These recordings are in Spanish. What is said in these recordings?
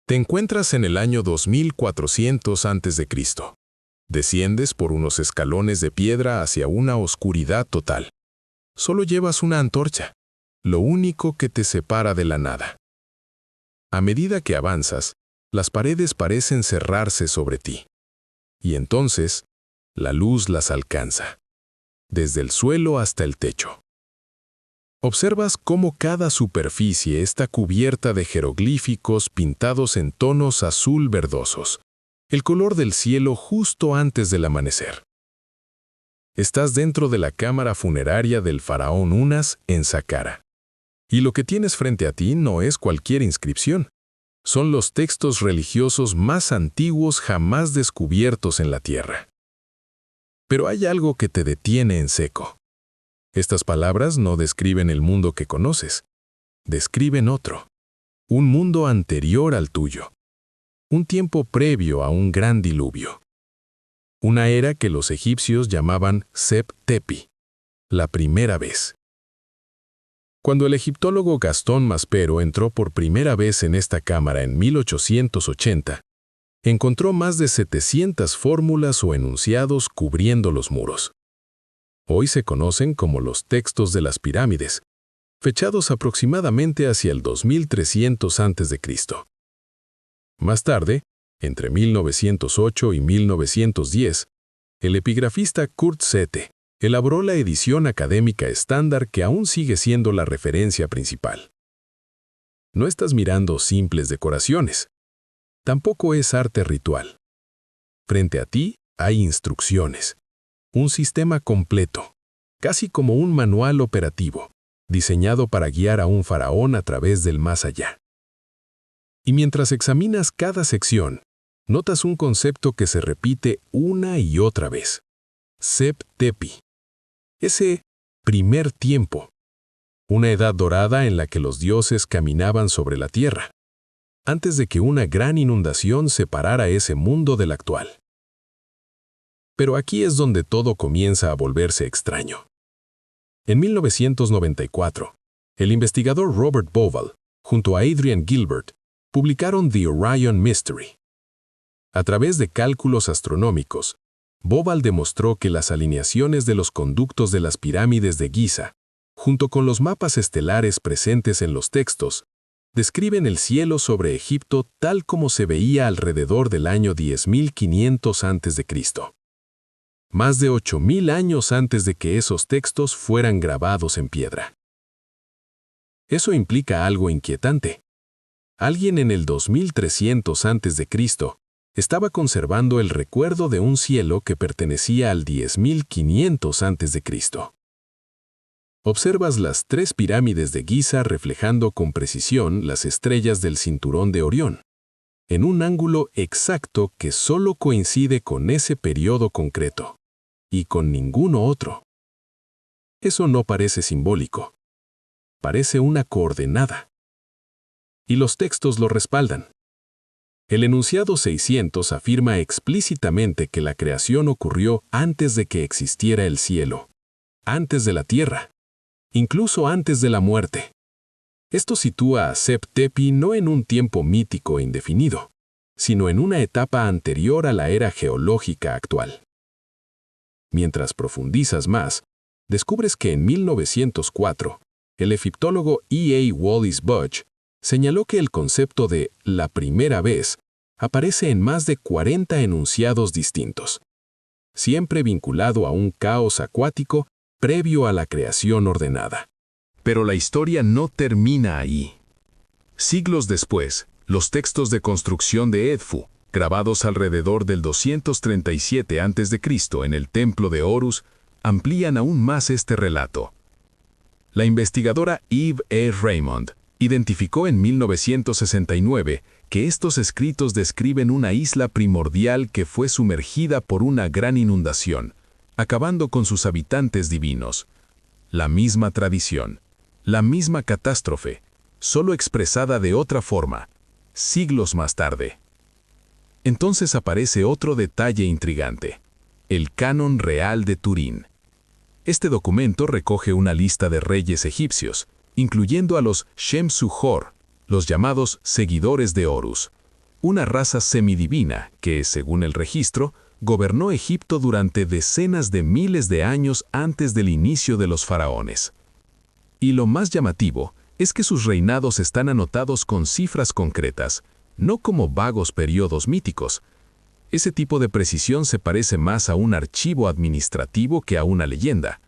Te encuentras en el año 2400 a.C. Desciendes por unos escalones de piedra hacia una oscuridad total. Solo llevas una antorcha, lo único que te separa de la nada. A medida que avanzas, las paredes parecen cerrarse sobre ti. Y entonces, la luz las alcanza, desde el suelo hasta el techo. Observas cómo cada superficie está cubierta de jeroglíficos pintados en tonos azul verdosos, el color del cielo justo antes del amanecer. Estás dentro de la cámara funeraria del faraón Unas en Saqqara. Y lo que tienes frente a ti no es cualquier inscripción. Son los textos religiosos más antiguos jamás descubiertos en la tierra. Pero hay algo que te detiene en seco. Estas palabras no describen el mundo que conoces. Describen otro. Un mundo anterior al tuyo. Un tiempo previo a un gran diluvio. Una era que los egipcios llamaban Sep-Tepi, la primera vez. Cuando el egiptólogo Gastón Maspero entró por primera vez en esta cámara en 1880, encontró más de 700 fórmulas o enunciados cubriendo los muros. Hoy se conocen como los textos de las pirámides, fechados aproximadamente hacia el 2300 a.C. Más tarde, entre 1908 y 1910, el epigrafista Kurt Sethe elaboró la edición académica estándar que aún sigue siendo la referencia principal. No estás mirando simples decoraciones. Tampoco es arte ritual. Frente a ti hay instrucciones. Un sistema completo, casi como un manual operativo, diseñado para guiar a un faraón a través del más allá. Y mientras examinas cada sección, notas un concepto que se repite una y otra vez. Sep-Tepi. Ese primer tiempo. Una edad dorada en la que los dioses caminaban sobre la tierra, antes de que una gran inundación separara ese mundo del actual. Pero aquí es donde todo comienza a volverse extraño. En 1994, el investigador Robert Bauval, junto a Adrian Gilbert, publicaron The Orion Mystery. A través de cálculos astronómicos, Bauval demostró que las alineaciones de los conductos de las pirámides de Giza, junto con los mapas estelares presentes en los textos, describen el cielo sobre Egipto tal como se veía alrededor del año 10.500 a.C. Más de 8.000 años antes de que esos textos fueran grabados en piedra. Eso implica algo inquietante. Alguien en el 2300 a.C. estaba conservando el recuerdo de un cielo que pertenecía al 10.500 a.C. Observas las 3 pirámides de Giza reflejando con precisión las estrellas del cinturón de Orión, en un ángulo exacto que solo coincide con ese periodo concreto, y con ninguno otro. Eso no parece simbólico. Parece una coordenada. Y los textos lo respaldan. El enunciado 600 afirma explícitamente que la creación ocurrió antes de que existiera el cielo, antes de la tierra, incluso antes de la muerte. Esto sitúa a Sep-Tepi no en un tiempo mítico e indefinido, sino en una etapa anterior a la era geológica actual. Mientras profundizas más, descubres que en 1904, el egiptólogo E. A. Wallis Budge señaló que el concepto de la primera vez aparece en más de 40 enunciados distintos, siempre vinculado a un caos acuático previo a la creación ordenada. Pero la historia no termina ahí. Siglos después, los textos de construcción de Edfu, grabados alrededor del 237 a.C. en el templo de Horus, amplían aún más este relato. La investigadora Eve E. Raymond identificó en 1969 que estos escritos describen una isla primordial que fue sumergida por una gran inundación, acabando con sus habitantes divinos. La misma tradición, la misma catástrofe, solo expresada de otra forma, siglos más tarde. Entonces aparece otro detalle intrigante: el Canon Real de Turín. Este documento recoge una lista de reyes egipcios, incluyendo a los Shemsu-Hor, los llamados seguidores de Horus, una raza semidivina que, según el registro, gobernó Egipto durante decenas de miles de años antes del inicio de los faraones. Y lo más llamativo es que sus reinados están anotados con cifras concretas, no como vagos periodos míticos. Ese tipo de precisión se parece más a un archivo administrativo que a una leyenda.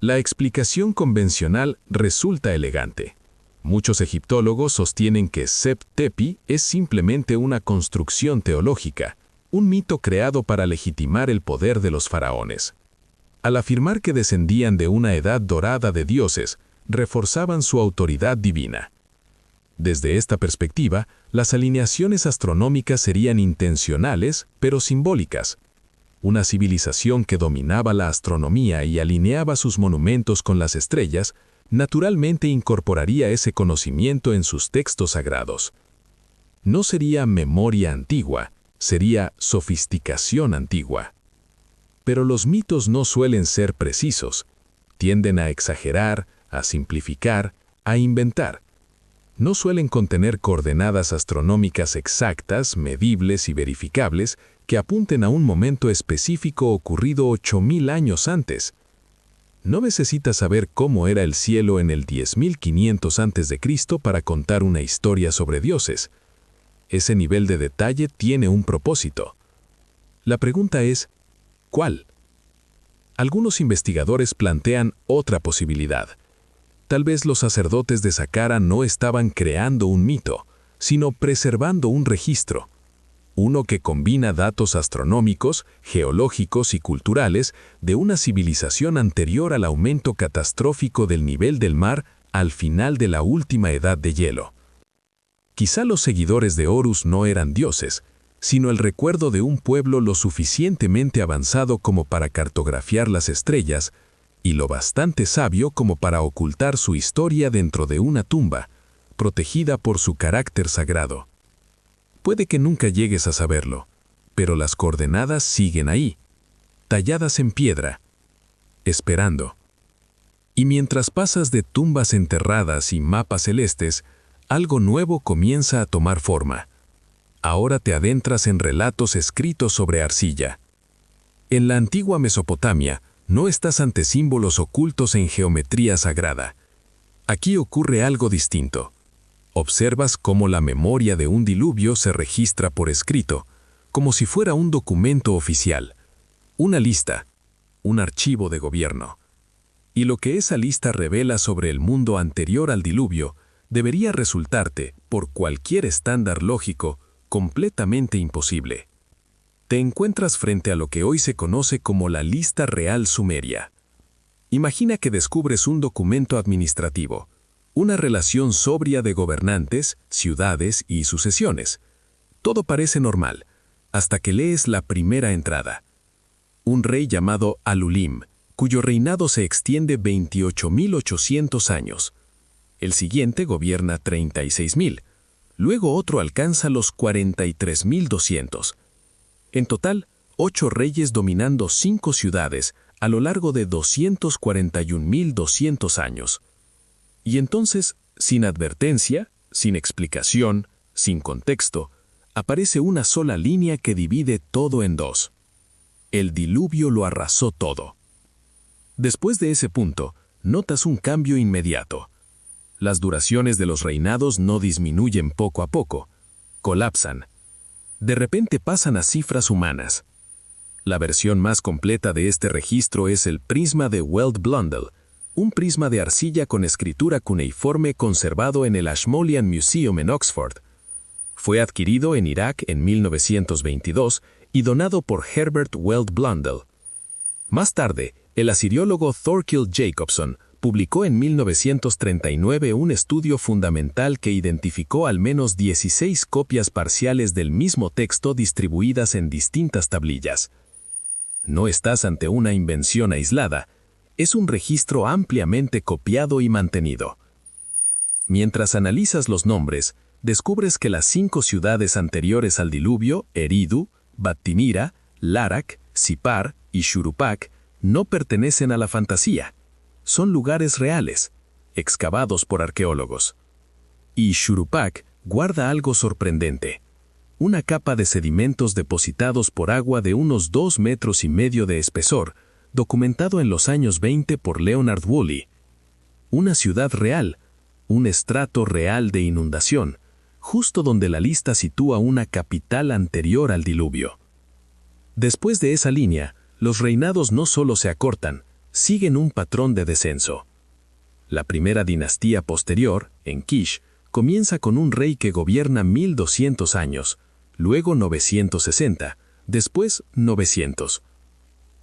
La explicación convencional resulta elegante. Muchos egiptólogos sostienen que Seb-Tepi es simplemente una construcción teológica, un mito creado para legitimar el poder de los faraones. Al afirmar que descendían de una edad dorada de dioses, reforzaban su autoridad divina. Desde esta perspectiva, las alineaciones astronómicas serían intencionales, pero simbólicas. Una civilización que dominaba la astronomía y alineaba sus monumentos con las estrellas, naturalmente incorporaría ese conocimiento en sus textos sagrados. No sería memoria antigua, sería sofisticación antigua. Pero los mitos no suelen ser precisos. Tienden a exagerar, a simplificar, a inventar. No suelen contener coordenadas astronómicas exactas, medibles y verificables que apunten a un momento específico ocurrido 8000 años antes. No necesitas saber cómo era el cielo en el 10.500 a.C. para contar una historia sobre dioses. Ese nivel de detalle tiene un propósito. La pregunta es, ¿cuál? Algunos investigadores plantean otra posibilidad. Tal vez los sacerdotes de Saqqara no estaban creando un mito, sino preservando un registro. Uno que combina datos astronómicos, geológicos y culturales de una civilización anterior al aumento catastrófico del nivel del mar al final de la última edad de hielo. Quizá los seguidores de Horus no eran dioses, sino el recuerdo de un pueblo lo suficientemente avanzado como para cartografiar las estrellas y lo bastante sabio como para ocultar su historia dentro de una tumba, protegida por su carácter sagrado. Puede que nunca llegues a saberlo, pero las coordenadas siguen ahí, talladas en piedra, esperando. Y mientras pasas de tumbas enterradas y mapas celestes, algo nuevo comienza a tomar forma. Ahora te adentras en relatos escritos sobre arcilla. En la antigua Mesopotamia, no estás ante símbolos ocultos en geometría sagrada. Aquí ocurre algo distinto. Observas cómo la memoria de un diluvio se registra por escrito, como si fuera un documento oficial, una lista, un archivo de gobierno. Y lo que esa lista revela sobre el mundo anterior al diluvio debería resultarte, por cualquier estándar lógico, completamente imposible. Te encuentras frente a lo que hoy se conoce como la Lista Real Sumeria. Imagina que descubres un documento administrativo, una relación sobria de gobernantes, ciudades y sucesiones. Todo parece normal, hasta que lees la primera entrada. Un rey llamado Alulim, cuyo reinado se extiende 28.800 años. El siguiente gobierna 36.000. Luego otro alcanza los 43.200. En total, 8 reyes dominando 5 ciudades a lo largo de 241.200 años. Y entonces, sin advertencia, sin explicación, sin contexto, aparece una sola línea que divide todo en dos. El diluvio lo arrasó todo. Después de ese punto, notas un cambio inmediato. Las duraciones de los reinados no disminuyen poco a poco, colapsan. De repente pasan a cifras humanas. La versión más completa de este registro es el prisma de Weld Blundell, un prisma de arcilla con escritura cuneiforme conservado en el Ashmolean Museum en Oxford. Fue adquirido en Irak en 1922 y donado por Herbert Weld Blundell. Más tarde, el asiriólogo Thorkild Jacobson publicó en 1939 un estudio fundamental que identificó al menos 16 copias parciales del mismo texto distribuidas en distintas tablillas. No estás ante una invención aislada, es un registro ampliamente copiado y mantenido. Mientras analizas los nombres, descubres que las 5 ciudades anteriores al diluvio, Eridu, Bat-Tinira, Larak, Sippar y Shuruppak, no pertenecen a la fantasía. Son lugares reales, excavados por arqueólogos. Y Shuruppak guarda algo sorprendente. una capa de sedimentos depositados por agua de unos 2,5 metros de espesor, documentado en los años 20 por Leonard Woolley. Una ciudad real, un estrato real de inundación, justo donde la lista sitúa una capital anterior al diluvio. Después de esa línea, los reinados no solo se acortan, siguen un patrón de descenso. La primera dinastía posterior, en Kish, comienza con un rey que gobierna 1200 años, luego 960, después 900.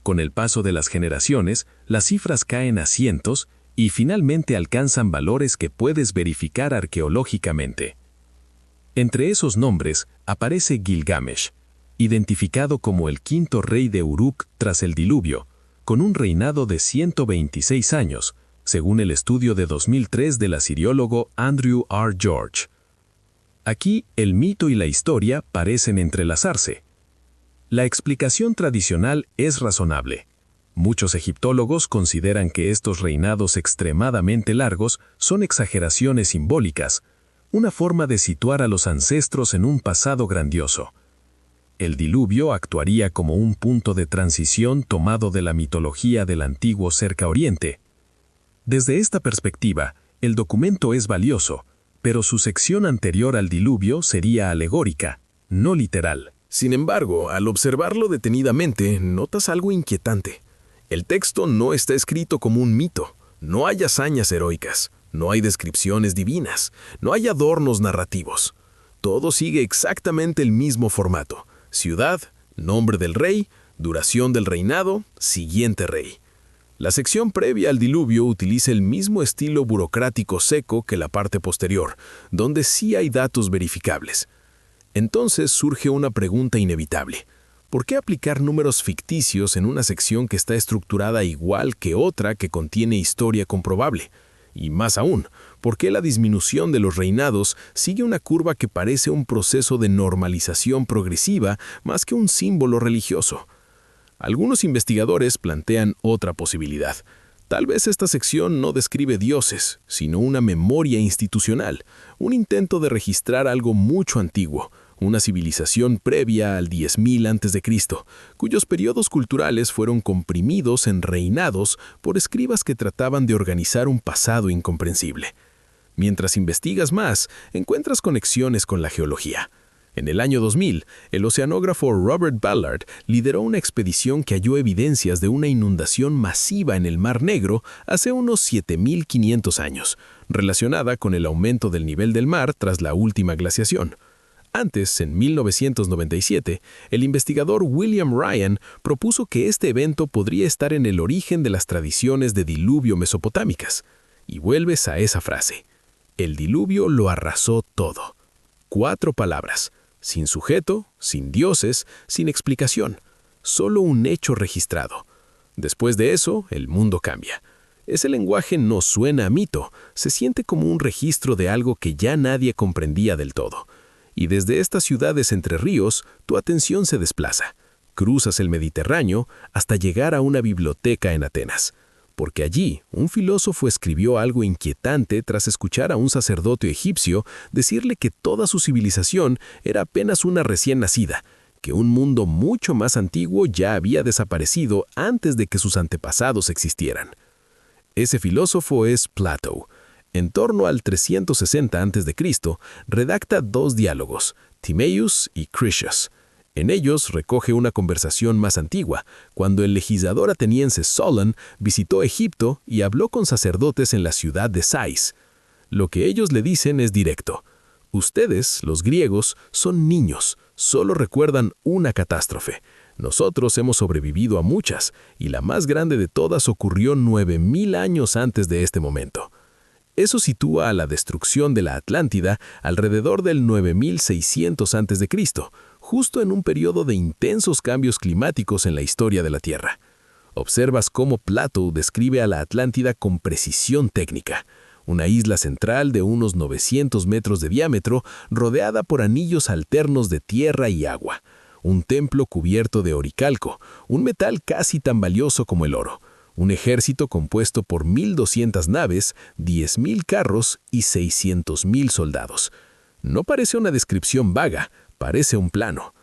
Con el paso de las generaciones, las cifras caen a cientos y finalmente alcanzan valores que puedes verificar arqueológicamente. Entre esos nombres aparece Gilgamesh, identificado como el quinto rey de Uruk tras el diluvio, con un reinado de 126 años, según el estudio de 2003 del asiriólogo Andrew R. George. Aquí, el mito y la historia parecen entrelazarse. La explicación tradicional es razonable. Muchos egiptólogos consideran que estos reinados extremadamente largos son exageraciones simbólicas, una forma de situar a los ancestros en un pasado grandioso. El diluvio actuaría como un punto de transición tomado de la mitología del antiguo Cerca Oriente. Desde esta perspectiva, el documento es valioso, pero su sección anterior al diluvio sería alegórica, no literal. Sin embargo, al observarlo detenidamente, notas algo inquietante. El texto no está escrito como un mito, no hay hazañas heroicas, no hay descripciones divinas, no hay adornos narrativos. Todo sigue exactamente el mismo formato: ciudad, nombre del rey, duración del reinado, siguiente rey. La sección previa al diluvio utiliza el mismo estilo burocrático seco que la parte posterior, donde sí hay datos verificables. Entonces surge una pregunta inevitable. ¿Por qué aplicar números ficticios en una sección que está estructurada igual que otra que contiene historia comprobable? Y más aún, ¿por qué la disminución de los reinados sigue una curva que parece un proceso de normalización progresiva más que un símbolo religioso? Algunos investigadores plantean otra posibilidad. Tal vez esta sección no describe dioses, sino una memoria institucional, un intento de registrar algo mucho antiguo, una civilización previa al 10.000 a.C., cuyos periodos culturales fueron comprimidos en reinados por escribas que trataban de organizar un pasado incomprensible. Mientras investigas más, encuentras conexiones con la geología. En el año 2000, el oceanógrafo Robert Ballard lideró una expedición que halló evidencias de una inundación masiva en el Mar Negro hace unos 7.500 años, relacionada con el aumento del nivel del mar tras la última glaciación. Antes, en 1997, el investigador William Ryan propuso que este evento podría estar en el origen de las tradiciones de diluvio mesopotámicas. Y vuelves a esa frase: el diluvio lo arrasó todo. 4 palabras, sin sujeto, sin dioses, sin explicación, solo un hecho registrado. Después de eso, el mundo cambia. Ese lenguaje no suena a mito, se siente como un registro de algo que ya nadie comprendía del todo. Y desde estas ciudades entre ríos, tu atención se desplaza. Cruzas el Mediterráneo hasta llegar a una biblioteca en Atenas. Porque allí, un filósofo escribió algo inquietante tras escuchar a un sacerdote egipcio decirle que toda su civilización era apenas una recién nacida, que un mundo mucho más antiguo ya había desaparecido antes de que sus antepasados existieran. Ese filósofo es Platón. En torno al 360 a.C., redacta 2 diálogos, Timaeus y Critias. En ellos recoge una conversación más antigua, cuando el legislador ateniense Solon visitó Egipto y habló con sacerdotes en la ciudad de Sais. Lo que ellos le dicen es directo: ustedes, los griegos, son niños, solo recuerdan una catástrofe. Nosotros hemos sobrevivido a muchas, y la más grande de todas ocurrió 9.000 años antes de este momento. Eso sitúa a la destrucción de la Atlántida alrededor del 9600 a.C., justo en un periodo de intensos cambios climáticos en la historia de la Tierra. Observas cómo Platón describe a la Atlántida con precisión técnica, una isla central de unos 900 metros de diámetro rodeada por anillos alternos de tierra y agua, un templo cubierto de oricalco, un metal casi tan valioso como el oro, un ejército compuesto por 1.200 naves, 10.000 carros y 600.000 soldados. No parece una descripción vaga, parece un plano.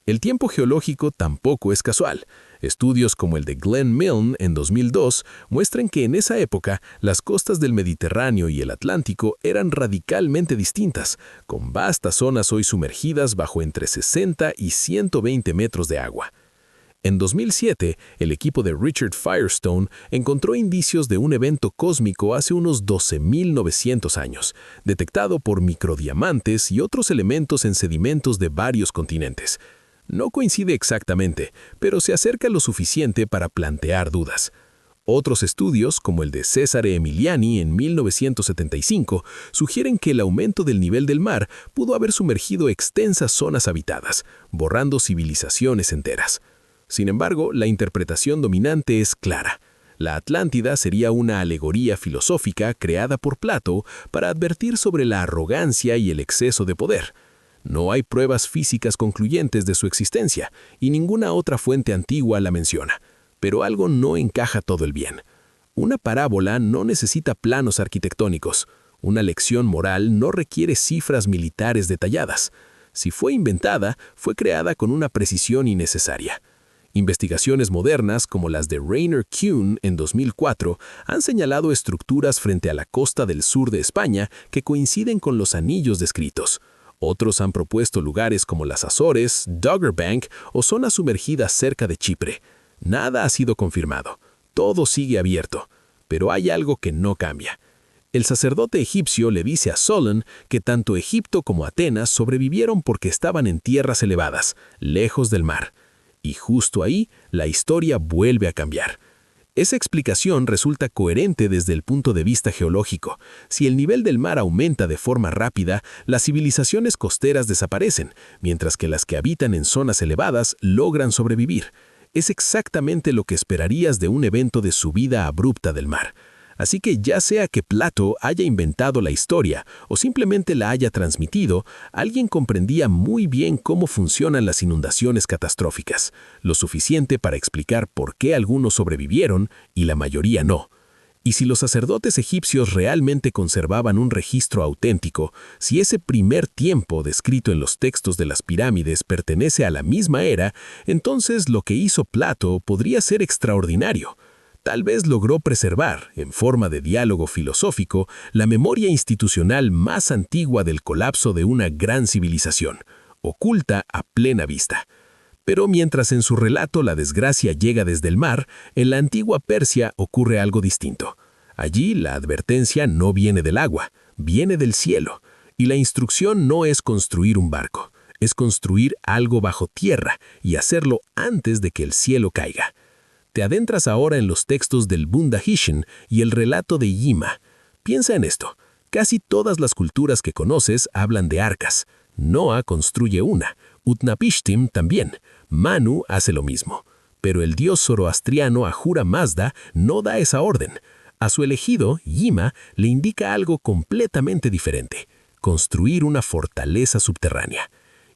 El tiempo geológico tampoco es casual. Estudios como el de Glenn Milne en 2002 muestran que en esa época las costas del Mediterráneo y el Atlántico eran radicalmente distintas, con vastas zonas hoy sumergidas bajo entre 60 y 120 metros de agua. En 2007, el equipo de Richard Firestone encontró indicios de un evento cósmico hace unos 12.900 años, detectado por microdiamantes y otros elementos en sedimentos de varios continentes. No coincide exactamente, pero se acerca lo suficiente para plantear dudas. Otros estudios, como el de Cesare Emiliani en 1975, sugieren que el aumento del nivel del mar pudo haber sumergido extensas zonas habitadas, borrando civilizaciones enteras. Sin embargo, la interpretación dominante es clara. La Atlántida sería una alegoría filosófica creada por Plato para advertir sobre la arrogancia y el exceso de poder. No hay pruebas físicas concluyentes de su existencia, y ninguna otra fuente antigua la menciona. Pero algo no encaja todo el bien. Una parábola no necesita planos arquitectónicos. Una lección moral no requiere cifras militares detalladas. Si fue inventada, fue creada con una precisión innecesaria. Investigaciones modernas, como las de Rainer Kuhn en 2004, han señalado estructuras frente a la costa del sur de España que coinciden con los anillos descritos. Otros han propuesto lugares como las Azores, Dogger Bank o zonas sumergidas cerca de Chipre. Nada ha sido confirmado. Todo sigue abierto. Pero hay algo que no cambia. El sacerdote egipcio le dice a Solon que tanto Egipto como Atenas sobrevivieron porque estaban en tierras elevadas, lejos del mar. Y justo ahí, la historia vuelve a cambiar. Esa explicación resulta coherente desde el punto de vista geológico. Si el nivel del mar aumenta de forma rápida, las civilizaciones costeras desaparecen, mientras que las que habitan en zonas elevadas logran sobrevivir. Es exactamente lo que esperarías de un evento de subida abrupta del mar. Así que ya sea que Plato haya inventado la historia o simplemente la haya transmitido, alguien comprendía muy bien cómo funcionan las inundaciones catastróficas, lo suficiente para explicar por qué algunos sobrevivieron y la mayoría no. Y si los sacerdotes egipcios realmente conservaban un registro auténtico, si ese primer tiempo descrito en los textos de las pirámides pertenece a la misma era, entonces lo que hizo Plato podría ser extraordinario. Tal vez logró preservar, en forma de diálogo filosófico, la memoria institucional más antigua del colapso de una gran civilización, oculta a plena vista. Pero mientras en su relato la desgracia llega desde el mar, en la antigua Persia ocurre algo distinto. Allí la advertencia no viene del agua, viene del cielo, y la instrucción no es construir un barco, es construir algo bajo tierra y hacerlo antes de que el cielo caiga. Te adentras ahora en los textos del Bunda-Hishin y el relato de Yima. Piensa en esto. Casi todas las culturas que conoces hablan de arcas. Noah construye una. Utnapishtim también. Manu hace lo mismo. Pero el dios zoroastriano Ahura Mazda no da esa orden. A su elegido, Yima, le indica algo completamente diferente. Construir una fortaleza subterránea.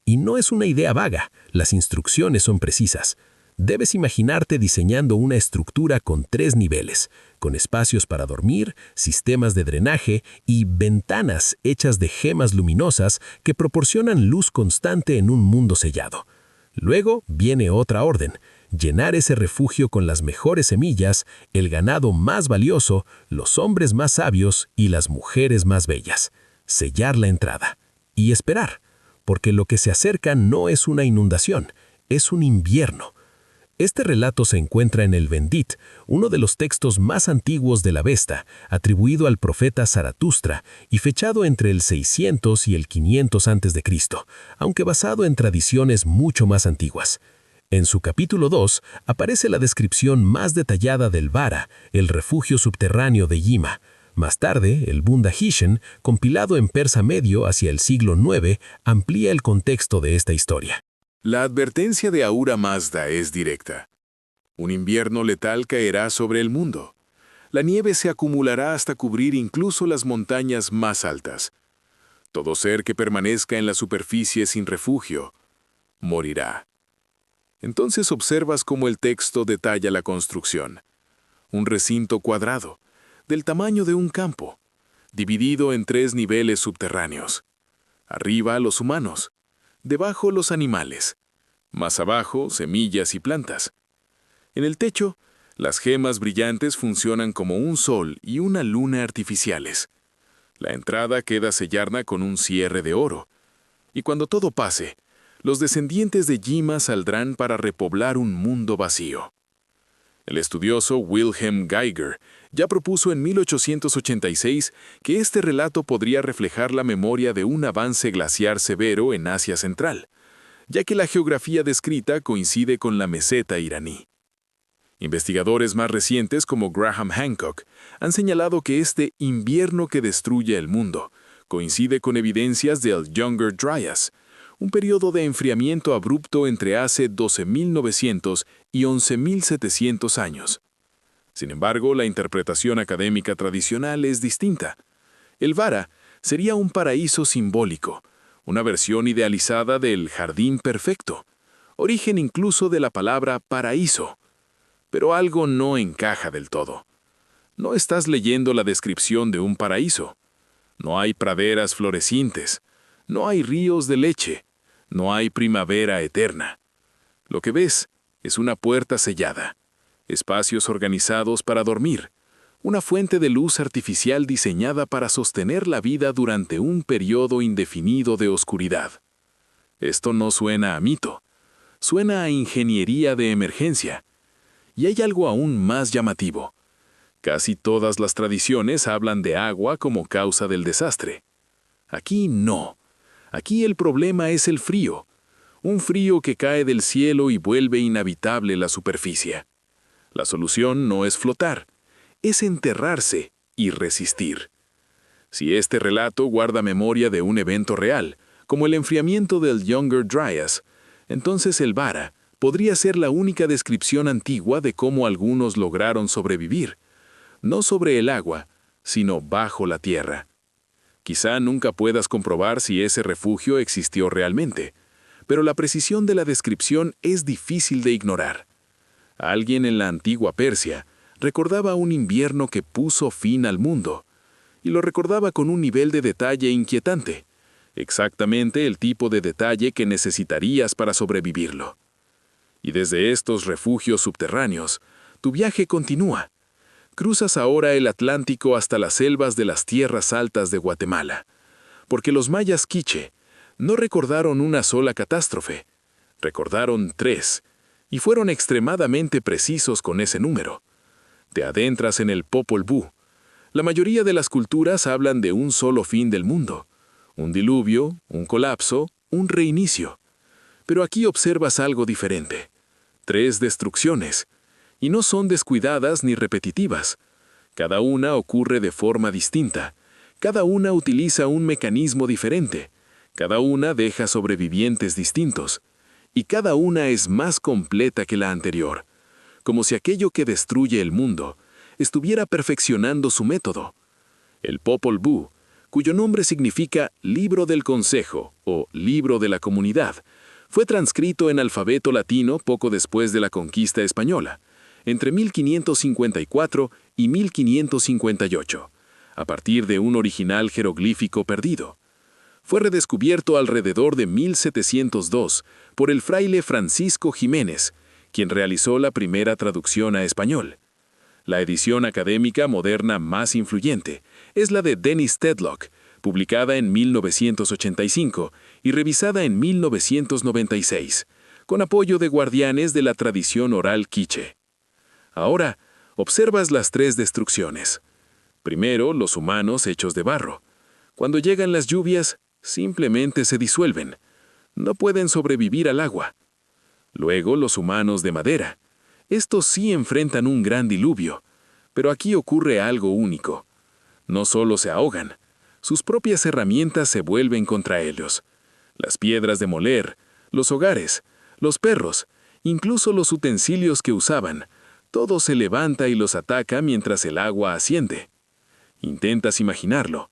Y no es una idea vaga. Las instrucciones son precisas. Debes imaginarte diseñando una estructura con 3 niveles, con espacios para dormir, sistemas de drenaje y ventanas hechas de gemas luminosas que proporcionan luz constante en un mundo sellado. Luego viene otra orden, llenar ese refugio con las mejores semillas, el ganado más valioso, los hombres más sabios y las mujeres más bellas. Sellar la entrada. Y esperar, porque lo que se acerca no es una inundación, es un invierno. Este relato se encuentra en el Vendit, uno de los textos más antiguos de la Vesta, atribuido al profeta Zaratustra y fechado entre el 600 y el 500 a.C., aunque basado en tradiciones mucho más antiguas. En su capítulo 2 aparece la descripción más detallada del Vara, el refugio subterráneo de Yima. Más tarde, el Bunda-Hishin, compilado en persa medio hacia el siglo IX, amplía el contexto de esta historia. La advertencia de Ahura Mazda es directa. Un invierno letal caerá sobre el mundo. La nieve se acumulará hasta cubrir incluso las montañas más altas. Todo ser que permanezca en la superficie sin refugio morirá. Entonces observas cómo el texto detalla la construcción. Un recinto cuadrado, del tamaño de un campo, dividido en 3 niveles subterráneos. Arriba los humanos. Debajo los animales. Más abajo, semillas y plantas. En el techo, las gemas brillantes funcionan como un sol y una luna artificiales. La entrada queda sellada con un cierre de oro. Y cuando todo pase, los descendientes de Yima saldrán para repoblar un mundo vacío. El estudioso Wilhelm Geiger ya propuso en 1886 que este relato podría reflejar la memoria de un avance glaciar severo en Asia Central, ya que la geografía descrita coincide con la meseta iraní. Investigadores más recientes como Graham Hancock han señalado que este invierno que destruye el mundo coincide con evidencias del Younger Dryas, un periodo de enfriamiento abrupto entre hace 12.900 y 11.700 años. Sin embargo, la interpretación académica tradicional es distinta. El Vara sería un paraíso simbólico, una versión idealizada del jardín perfecto, origen incluso de la palabra paraíso. Pero algo no encaja del todo. No estás leyendo la descripción de un paraíso. No hay praderas florecientes, no hay ríos de leche, no hay primavera eterna. Lo que ves es una puerta sellada, espacios organizados para dormir, una fuente de luz artificial diseñada para sostener la vida durante un periodo indefinido de oscuridad. Esto no suena a mito, suena a ingeniería de emergencia. Y hay algo aún más llamativo. Casi todas las tradiciones hablan de agua como causa del desastre. Aquí no. Aquí el problema es el frío. Un frío que cae del cielo y vuelve inhabitable la superficie. La solución no es flotar, es enterrarse y resistir. Si este relato guarda memoria de un evento real, como el enfriamiento del Younger Dryas, entonces el Vara podría ser la única descripción antigua de cómo algunos lograron sobrevivir, no sobre el agua, sino bajo la tierra. Quizá nunca puedas comprobar si ese refugio existió realmente, pero la precisión de la descripción es difícil de ignorar. Alguien en la antigua Persia recordaba un invierno que puso fin al mundo, y lo recordaba con un nivel de detalle inquietante, exactamente el tipo de detalle que necesitarías para sobrevivirlo. Y desde estos refugios subterráneos, tu viaje continúa. Cruzas ahora el Atlántico hasta las selvas de las tierras altas de Guatemala, porque los mayas quiché no recordaron una sola catástrofe, recordaron 3, y fueron extremadamente precisos con ese número. Te adentras en el Popol Vuh. La mayoría de las culturas hablan de un solo fin del mundo, un diluvio, un colapso, un reinicio. Pero aquí observas algo diferente. 3 destrucciones, y no son descuidadas ni repetitivas. Cada una ocurre de forma distinta, cada una utiliza un mecanismo diferente, cada una deja sobrevivientes distintos, y cada una es más completa que la anterior, como si aquello que destruye el mundo estuviera perfeccionando su método. El Popol Vuh, cuyo nombre significa Libro del Consejo o Libro de la Comunidad, fue transcrito en alfabeto latino poco después de la conquista española, entre 1554 y 1558, a partir de un original jeroglífico perdido. Fue redescubierto alrededor de 1702 por el fraile Francisco Jiménez, quien realizó la primera traducción a español. La edición académica moderna más influyente es la de Dennis Tedlock, publicada en 1985 y revisada en 1996, con apoyo de guardianes de la tradición oral quiché. Ahora, observas las 3 destrucciones. Primero, los humanos hechos de barro. Cuando llegan las lluvias, simplemente se disuelven. No pueden sobrevivir al agua. Luego, los humanos de madera. Estos sí enfrentan un gran diluvio, pero aquí ocurre algo único. No solo se ahogan, sus propias herramientas se vuelven contra ellos. Las piedras de moler, los hogares, los perros, incluso los utensilios que usaban, todo se levanta y los ataca mientras el agua asciende. Intentas imaginarlo.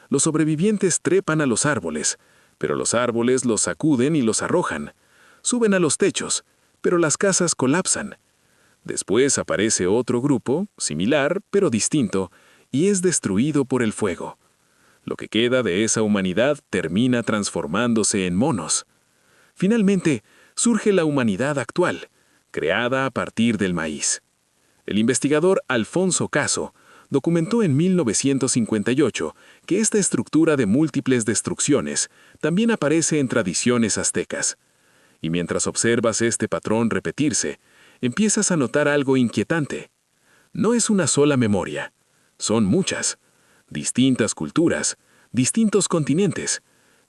Los sobrevivientes trepan a los árboles, pero los árboles los sacuden y los arrojan. Suben a los techos, pero las casas colapsan. Después aparece otro grupo, similar pero distinto, y es destruido por el fuego. Lo que queda de esa humanidad termina transformándose en monos. Finalmente, surge la humanidad actual, creada a partir del maíz. El investigador Alfonso Caso documentó en 1958 que esta estructura de múltiples destrucciones también aparece en tradiciones aztecas. Y mientras observas este patrón repetirse, empiezas a notar algo inquietante. No es una sola memoria, son muchas, distintas culturas, distintos continentes,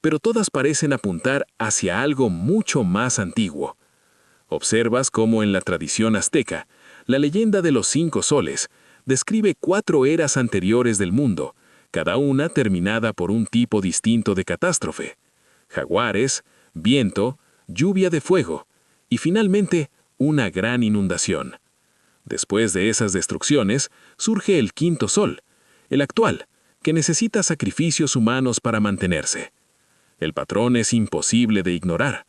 pero todas parecen apuntar hacia algo mucho más antiguo. Observas cómo en la tradición azteca, la leyenda de los 5 soles describe 4 eras anteriores del mundo, cada una terminada por un tipo distinto de catástrofe: jaguares, viento, lluvia de fuego y finalmente una gran inundación. Después de esas destrucciones surge el 5.º sol, el actual, que necesita sacrificios humanos para mantenerse. El patrón es imposible de ignorar.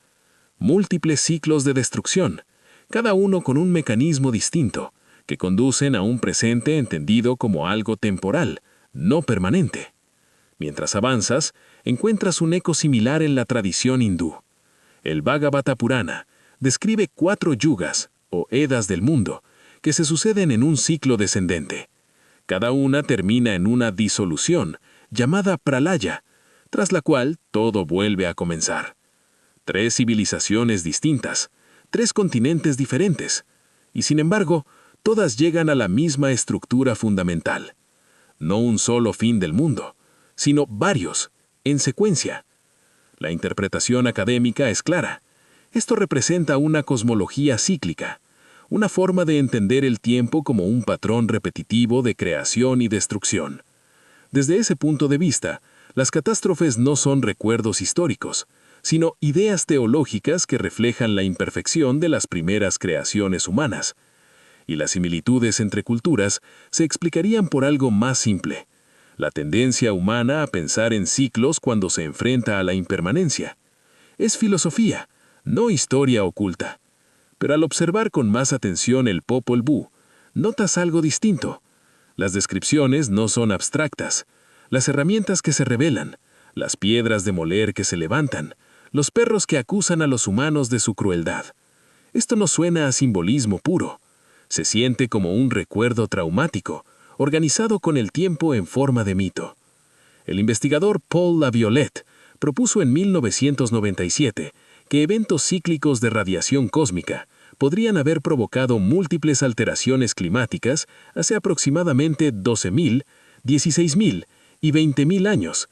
Múltiples ciclos de destrucción, cada uno con un mecanismo distinto, que conducen a un presente entendido como algo temporal, no permanente. Mientras avanzas, encuentras un eco similar en la tradición hindú. El Bhagavata Purana describe 4 yugas, o edas del mundo, que se suceden en un ciclo descendente. Cada una termina en una disolución, llamada pralaya, tras la cual todo vuelve a comenzar. 3 civilizaciones distintas, 3 continentes diferentes, y sin embargo, todas llegan a la misma estructura fundamental. No un solo fin del mundo, sino varios, en secuencia. La interpretación académica es clara. Esto representa una cosmología cíclica, una forma de entender el tiempo como un patrón repetitivo de creación y destrucción. Desde ese punto de vista, las catástrofes no son recuerdos históricos, sino ideas teológicas que reflejan la imperfección de las primeras creaciones humanas. Y las similitudes entre culturas se explicarían por algo más simple: la tendencia humana a pensar en ciclos cuando se enfrenta a la impermanencia. Es filosofía, no historia oculta. Pero al observar con más atención el Popol Vuh, notas algo distinto. Las descripciones no son abstractas. Las herramientas que se revelan, las piedras de moler que se levantan, los perros que acusan a los humanos de su crueldad. Esto no suena a simbolismo puro. Se siente como un recuerdo traumático, organizado con el tiempo en forma de mito. El investigador Paul Laviolette propuso en 1997 que eventos cíclicos de radiación cósmica podrían haber provocado múltiples alteraciones climáticas hace aproximadamente 12.000, 16.000 y 20.000 años.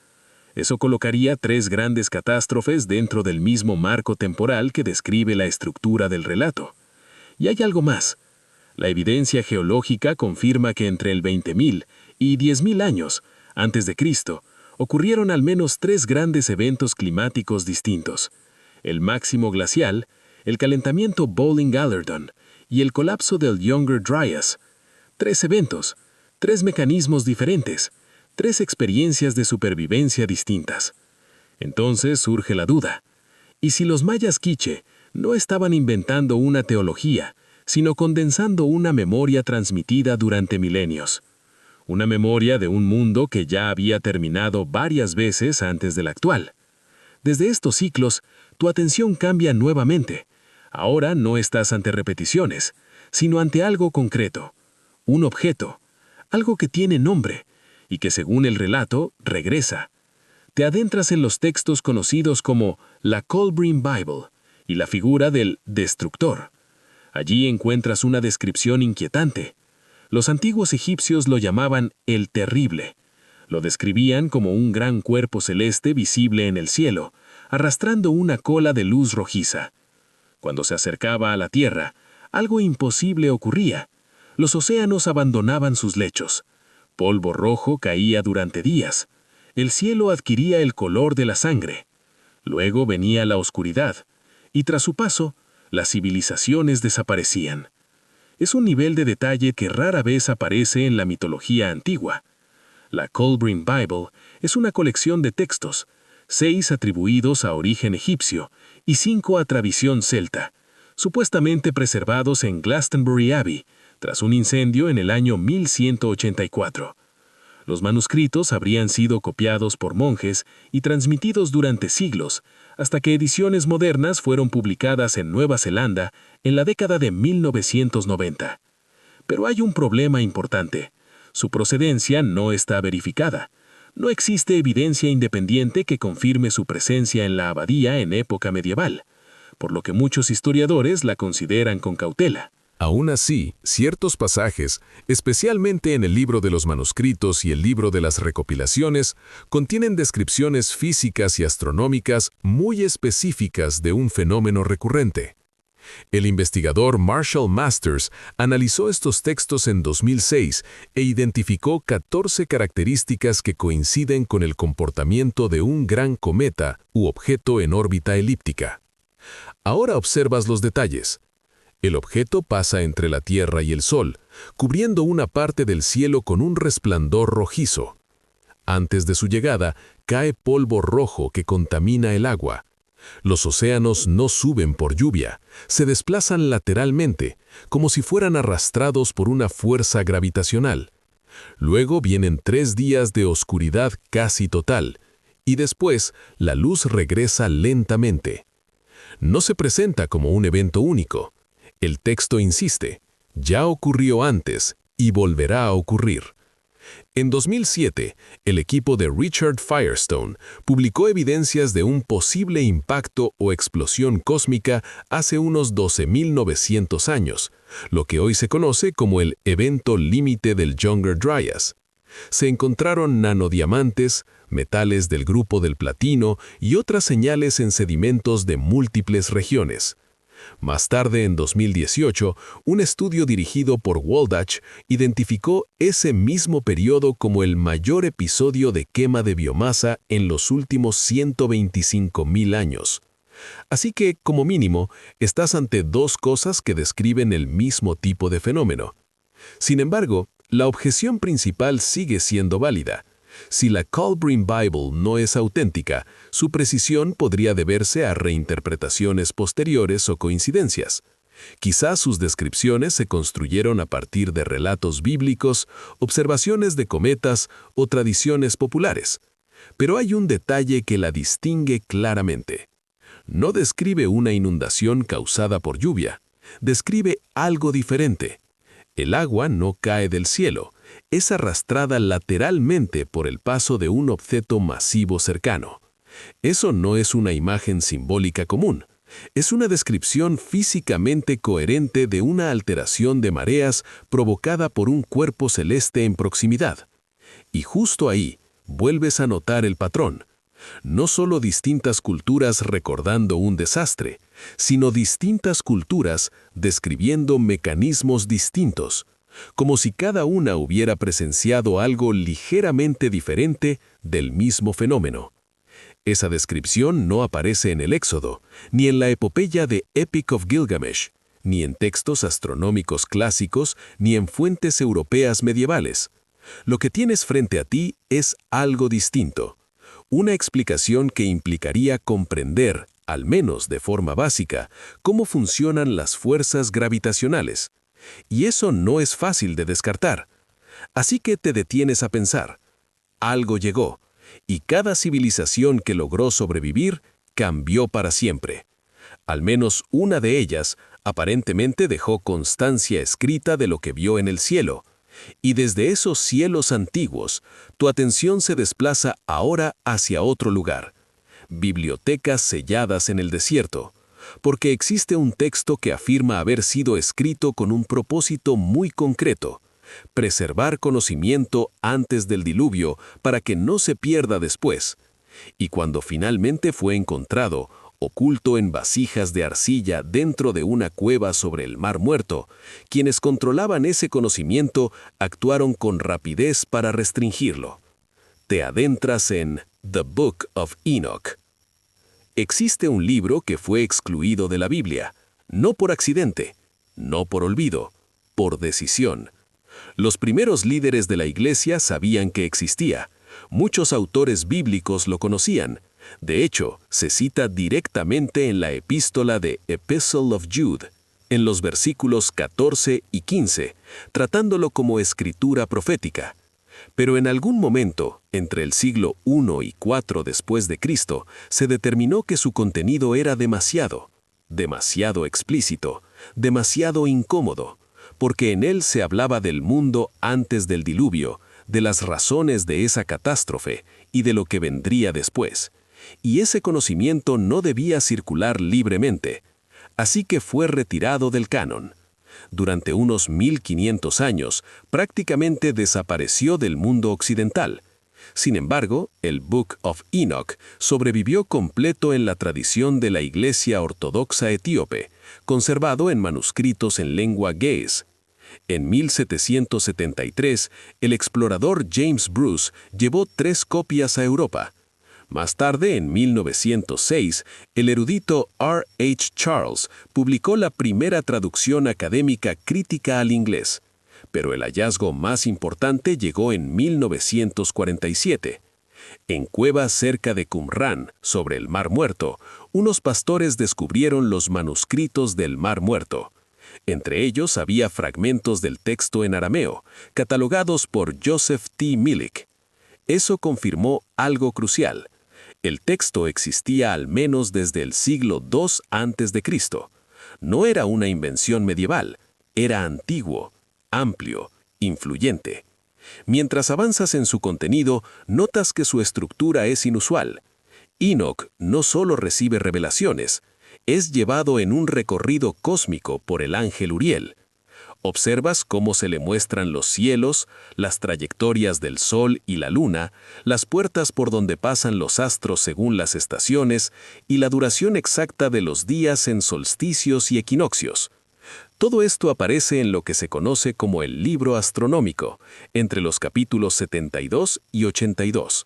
Eso colocaría 3 grandes catástrofes dentro del mismo marco temporal que describe la estructura del relato. Y hay algo más. La evidencia geológica confirma que entre el 20.000 y 10.000 años antes de Cristo ocurrieron al menos 3 grandes eventos climáticos distintos: el máximo glacial, el calentamiento Bowling-Gallardon y el colapso del Younger Dryas. 3 eventos, 3 mecanismos diferentes, 3 experiencias de supervivencia distintas. Entonces surge la duda: ¿y si los mayas quiché no estaban inventando una teología, sino condensando una memoria transmitida durante milenios? Una memoria de un mundo que ya había terminado varias veces antes del actual. Desde estos ciclos, tu atención cambia nuevamente. Ahora no estás ante repeticiones, sino ante algo concreto, un objeto, algo que tiene nombre y que, según el relato, regresa. Te adentras en los textos conocidos como la Kolbrin Bible y la figura del destructor. Allí encuentras una descripción inquietante. Los antiguos egipcios lo llamaban el terrible. Lo describían como un gran cuerpo celeste visible en el cielo, arrastrando una cola de luz rojiza. Cuando se acercaba a la tierra, algo imposible ocurría. Los océanos abandonaban sus lechos. Polvo rojo caía durante días. El cielo adquiría el color de la sangre. Luego venía la oscuridad, y tras su paso, las civilizaciones desaparecían. Es un nivel de detalle que rara vez aparece en la mitología antigua. La Kolbrin Bible es una colección de textos, 6 atribuidos a origen egipcio y 5 a tradición celta, supuestamente preservados en Glastonbury Abbey, tras un incendio en el año 1184. Los manuscritos habrían sido copiados por monjes y transmitidos durante siglos, hasta que ediciones modernas fueron publicadas en Nueva Zelanda en la década de 1990. Pero hay un problema importante. Su procedencia no está verificada. No existe evidencia independiente que confirme su presencia en la abadía en época medieval, por lo que muchos historiadores la consideran con cautela. Aún así, ciertos pasajes, especialmente en el libro de los manuscritos y el libro de las recopilaciones, contienen descripciones físicas y astronómicas muy específicas de un fenómeno recurrente. El investigador Marshall Masters analizó estos textos en 2006 e identificó 14 características que coinciden con el comportamiento de un gran cometa u objeto en órbita elíptica. Ahora observas los detalles. El objeto pasa entre la Tierra y el Sol, cubriendo una parte del cielo con un resplandor rojizo. Antes de su llegada, cae polvo rojo que contamina el agua. Los océanos no suben por lluvia, se desplazan lateralmente, como si fueran arrastrados por una fuerza gravitacional. Luego vienen 3 días de oscuridad casi total, y después la luz regresa lentamente. No se presenta como un evento único. El texto insiste, ya ocurrió antes y volverá a ocurrir. En 2007, el equipo de Richard Firestone publicó evidencias de un posible impacto o explosión cósmica hace unos 12.900 años, lo que hoy se conoce como el evento límite del Younger Dryas. Se encontraron nanodiamantes, metales del grupo del platino y otras señales en sedimentos de múltiples regiones. Más tarde, en 2018, un estudio dirigido por Waldach identificó ese mismo periodo como el mayor episodio de quema de biomasa en los últimos 125.000 años. Así que, como mínimo, estás ante 2 cosas que describen el mismo tipo de fenómeno. Sin embargo, la objeción principal sigue siendo válida. Si la Culbrine Bible no es auténtica, su precisión podría deberse a reinterpretaciones posteriores o coincidencias. Quizás sus descripciones se construyeron a partir de relatos bíblicos, observaciones de cometas o tradiciones populares. Pero hay un detalle que la distingue claramente. No describe una inundación causada por lluvia, describe algo diferente. El agua no cae del cielo, es arrastrada lateralmente por el paso de un objeto masivo cercano. Eso no es una imagen simbólica común, es una descripción físicamente coherente de una alteración de mareas provocada por un cuerpo celeste en proximidad. Y justo ahí, vuelves a notar el patrón. No solo distintas culturas recordando un desastre, sino distintas culturas describiendo mecanismos distintos, como si cada una hubiera presenciado algo ligeramente diferente del mismo fenómeno. Esa descripción no aparece en el Éxodo, ni en la epopeya de Epic of Gilgamesh, ni en textos astronómicos clásicos, ni en fuentes europeas medievales. Lo que tienes frente a ti es algo distinto. Una explicación que implicaría comprender, al menos de forma básica, cómo funcionan las fuerzas gravitacionales. Y eso no es fácil de descartar. Así que te detienes a pensar. Algo llegó, y cada civilización que logró sobrevivir cambió para siempre. Al menos una de ellas aparentemente dejó constancia escrita de lo que vio en el cielo. Y desde esos cielos antiguos, tu atención se desplaza ahora hacia otro lugar. Bibliotecas selladas en el desierto, porque existe un texto que afirma haber sido escrito con un propósito muy concreto: preservar conocimiento antes del diluvio para que no se pierda después. Y cuando finalmente fue encontrado, oculto en vasijas de arcilla dentro de una cueva sobre el Mar Muerto, quienes controlaban ese conocimiento actuaron con rapidez para restringirlo. Te adentras en The Book of Enoch. Existe un libro que fue excluido de la Biblia, no por accidente, no por olvido, por decisión. Los primeros líderes de la Iglesia sabían que existía. Muchos autores bíblicos lo conocían. De hecho, se cita directamente en la epístola de Epistle of Jude, en los versículos 14 y 15, tratándolo como escritura profética. Pero en algún momento, entre el siglo I y IV después de Cristo, se determinó que su contenido era demasiado explícito, demasiado incómodo, porque en él se hablaba del mundo antes del diluvio, de las razones de esa catástrofe y de lo que vendría después. Y ese conocimiento no debía circular libremente, así que fue retirado del canon. Durante unos 1500 años, prácticamente desapareció del mundo occidental. Sin embargo, el Book of Enoch sobrevivió completo en la tradición de la Iglesia Ortodoxa etíope, conservado en manuscritos en lengua ge'ez. En 1773, el explorador James Bruce llevó 3 copias a Europa. Más tarde, en 1906, el erudito R. H. Charles publicó la primera traducción académica crítica al inglés. Pero el hallazgo más importante llegó en 1947. En cuevas cerca de Qumrán, sobre el Mar Muerto, unos pastores descubrieron los manuscritos del Mar Muerto. Entre ellos había fragmentos del texto en arameo, catalogados por Joseph T. Millick. Eso confirmó algo crucial. El texto existía al menos desde el siglo II a.C. No era una invención medieval, era antiguo, amplio, influyente. Mientras avanzas en su contenido, notas que su estructura es inusual. Enoch no solo recibe revelaciones, es llevado en un recorrido cósmico por el ángel Uriel. Observas cómo se le muestran los cielos, las trayectorias del sol y la luna, las puertas por donde pasan los astros según las estaciones y la duración exacta de los días en solsticios y equinoccios. Todo esto aparece en lo que se conoce como el libro astronómico, entre los capítulos 72 y 82.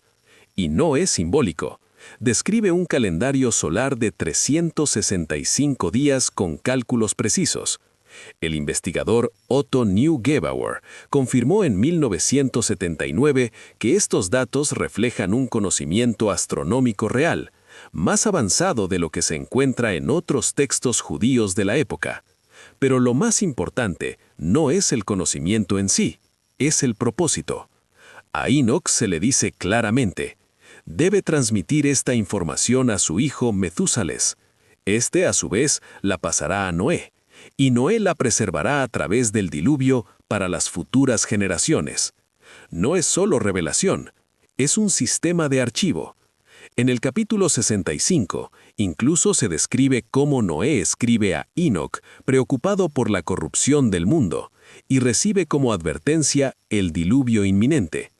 Y no es simbólico. Describe un calendario solar de 365 días con cálculos precisos. El investigador Otto Neugebauer confirmó en 1979 que estos datos reflejan un conocimiento astronómico real, más avanzado de lo que se encuentra en otros textos judíos de la época. Pero lo más importante no es el conocimiento en sí, es el propósito. A Enoch se le dice claramente: debe transmitir esta información a su hijo Metúsales. Este, a su vez, la pasará a Noé, y Noé la preservará a través del diluvio para las futuras generaciones. No es solo revelación, es un sistema de archivo. En el capítulo 65, incluso se describe cómo Noé escribe a Enoch preocupado por la corrupción del mundo, y recibe como advertencia el diluvio inminente.